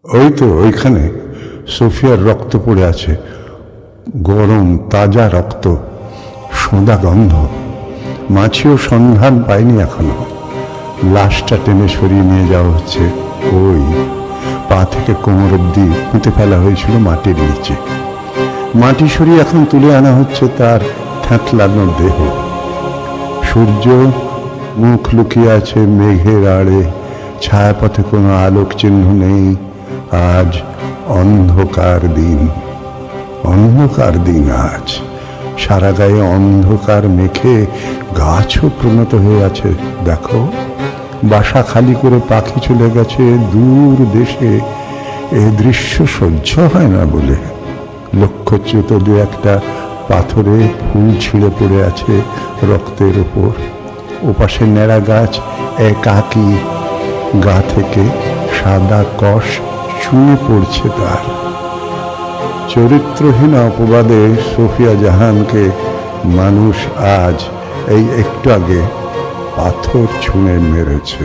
ওই তো ওইখানে সোফিয়ার রক্ত পড়ে আছে, গরম তাজা রক্ত, সোঁদা গন্ধ। মাছিও সন্ধান পায়নি এখনো। লাশটা টেনে সরিয়ে নিয়ে যাওয়া হচ্ছে। ওই পা থেকে কোমর অব্দি পুঁতে ফেলা হয়েছিল মাটির নিচে। মাটি সরিয়ে এখন তুলে আনা হচ্ছে তার থ্যাঁতলানো দেহ। সূর্য মুখ লুকিয়ে আছে মেঘের আড়ে, ছায়াপথে কোনো আলোক চিহ্ন নেই। আজ অন্ধকার দিন, অন্ধকার দিন আজ। সারা গায়ে অন্ধকার মেখে গাছও প্রণত হয়ে আছে। দেখো, বাসা খালি করে পাখি চলে গেছে দূর দেশে। এ দৃশ্য সহ্য হয় না বলে লক্ষ্যচ্যুত দু একটা পাথরে ফুল ছিঁড়ে পড়ে আছে রক্তের ওপর। ওপাশে ন্যাড়া গাছ একাকী, গা থেকে সাদা কষ ছুঁয়ে পড়ছে তার। চরিত্রহীন অপবাদে সোফিয়া জাহানকে মানুষ আজ এই একটু আগে পাথর ছুঁড়ে মেরেছে।